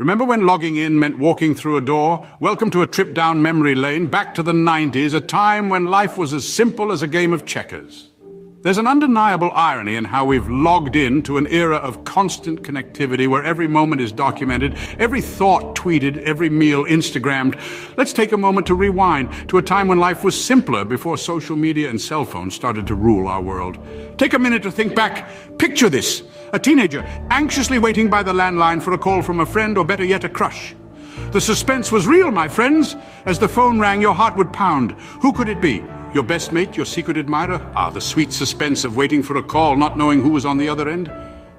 Remember when logging in meant walking through a door? Welcome to a trip down memory lane, back to the 90s, a time when life was as simple as a game of checkers. There's an undeniable irony in how we've logged in to an era of constant connectivity where every moment is documented, every thought tweeted, every meal Instagrammed. Let's take a moment to rewind to a time when life was simpler before social media and cell phones started to rule our world. Take a minute to think back. Picture this: a teenager anxiously waiting by the landline for a call from a friend, or better yet, a crush. The suspense was real, my friends. As the phone rang, your heart would pound. Who could it be? Your best mate, your secret admirer? The sweet suspense of waiting for a call, not knowing who was on the other end.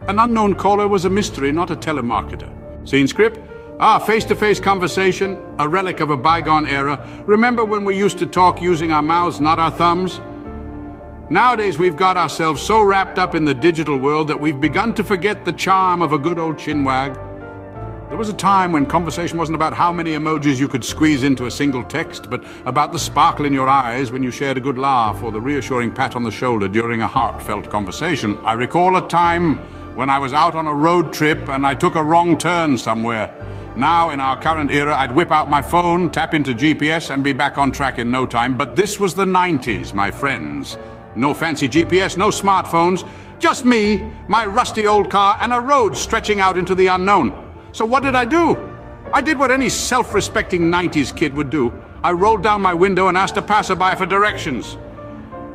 An unknown caller was a mystery, not a telemarketer. Scene script? Face-to-face conversation, a relic of a bygone era. Remember when we used to talk using our mouths, not our thumbs? Nowadays, we've got ourselves so wrapped up in the digital world that we've begun to forget the charm of a good old chinwag. There was a time when conversation wasn't about how many emojis you could squeeze into a single text, but about the sparkle in your eyes when you shared a good laugh or the reassuring pat on the shoulder during a heartfelt conversation. I recall a time when I was out on a road trip and I took a wrong turn somewhere. Now, in our current era, I'd whip out my phone, tap into GPS, and be back on track in no time. But this was the 90s, my friends. No fancy GPS, no smartphones, just me, my rusty old car, and a road stretching out into the unknown. So what did I do? I did what any self-respecting 90s kid would do. I rolled down my window and asked a passerby for directions.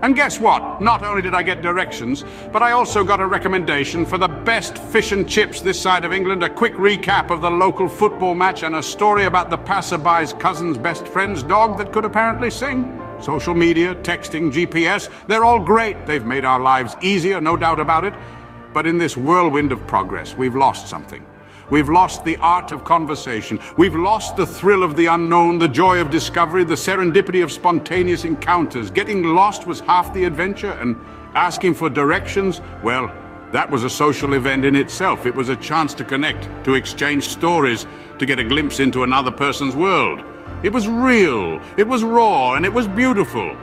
And guess what? Not only did I get directions, but I also got a recommendation for the best fish and chips this side of England, a quick recap of the local football match, and a story about the passerby's cousin's best friend's dog that could apparently sing. Social media, texting, GPS, they're all great. They've made our lives easier, no doubt about it. But in this whirlwind of progress, we've lost something. We've lost the art of conversation. We've lost the thrill of the unknown, the joy of discovery, the serendipity of spontaneous encounters. Getting lost was half the adventure, and asking for directions, well, that was a social event in itself. It was a chance to connect, to exchange stories, to get a glimpse into another person's world. It was real, it was raw, and it was beautiful.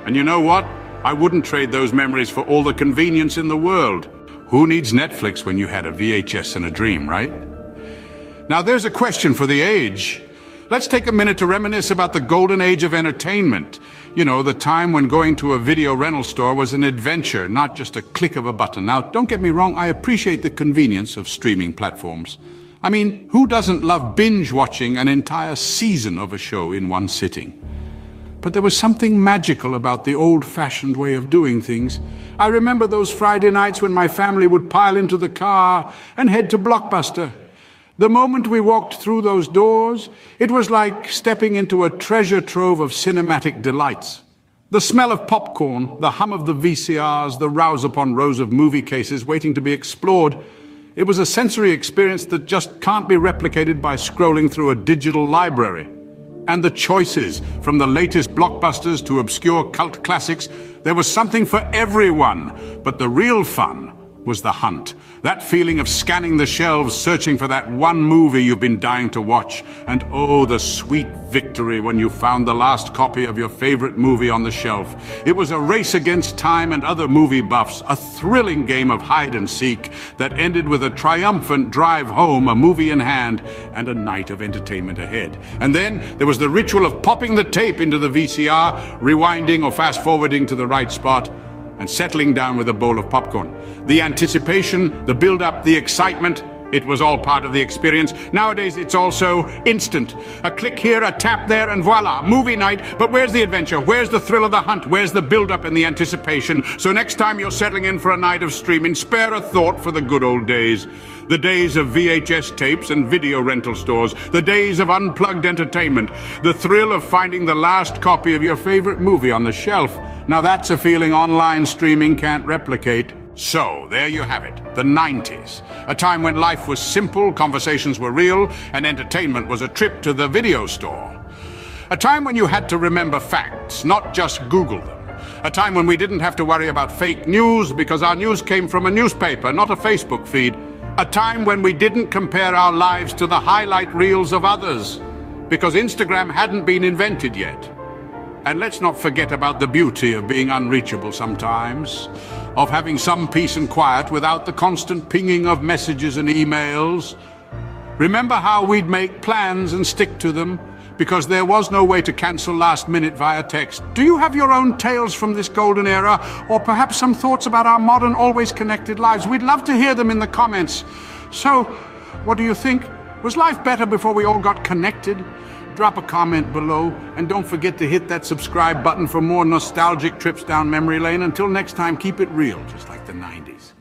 And you know what? I wouldn't trade those memories for all the convenience in the world. Who needs Netflix when you had a VHS and a dream, right? Now there's a question for the age. Let's take a minute to reminisce about the golden age of entertainment. You know, the time when going to a video rental store was an adventure, not just a click of a button. Now, don't get me wrong, I appreciate the convenience of streaming platforms. I mean, who doesn't love binge watching an entire season of a show in one sitting? But there was something magical about the old-fashioned way of doing things. I remember those Friday nights when my family would pile into the car and head to Blockbuster. The moment we walked through those doors, it was like stepping into a treasure trove of cinematic delights. The smell of popcorn, the hum of the VCRs, the rows upon rows of movie cases waiting to be explored. It was a sensory experience that just can't be replicated by scrolling through a digital library. And the choices, from the latest blockbusters to obscure cult classics, there was something for everyone. But the real fun was the hunt. That feeling of scanning the shelves, searching for that one movie you've been dying to watch. And oh, the sweet victory when you found the last copy of your favorite movie on the shelf. It was a race against time and other movie buffs, a thrilling game of hide and seek that ended with a triumphant drive home, a movie in hand, and a night of entertainment ahead. And then there was the ritual of popping the tape into the VCR, rewinding or fast-forwarding to the right spot, and settling down with a bowl of popcorn. The anticipation, the build-up, the excitement, it was all part of the experience. Nowadays, it's also instant. A click here, a tap there, and voila, movie night. But where's the adventure? Where's the thrill of the hunt? Where's the build-up and the anticipation? So next time you're settling in for a night of streaming, spare a thought for the good old days. The days of VHS tapes and video rental stores. The days of unplugged entertainment. The thrill of finding the last copy of your favorite movie on the shelf. Now that's a feeling online streaming can't replicate. So, there you have it, the 90s. A time when life was simple, conversations were real, and entertainment was a trip to the video store. A time when you had to remember facts, not just Google them. A time when we didn't have to worry about fake news because our news came from a newspaper, not a Facebook feed. A time when we didn't compare our lives to the highlight reels of others because Instagram hadn't been invented yet. And let's not forget about the beauty of being unreachable sometimes, of having some peace and quiet without the constant pinging of messages and emails. Remember how we'd make plans and stick to them? Because there was no way to cancel last minute via text. Do you have your own tales from this golden era? Or perhaps some thoughts about our modern, always connected lives? We'd love to hear them in the comments. So, what do you think? Was life better before we all got connected? Drop a comment below, and don't forget to hit that subscribe button for more nostalgic trips down memory lane. Until next time, keep it real, just like the 90s.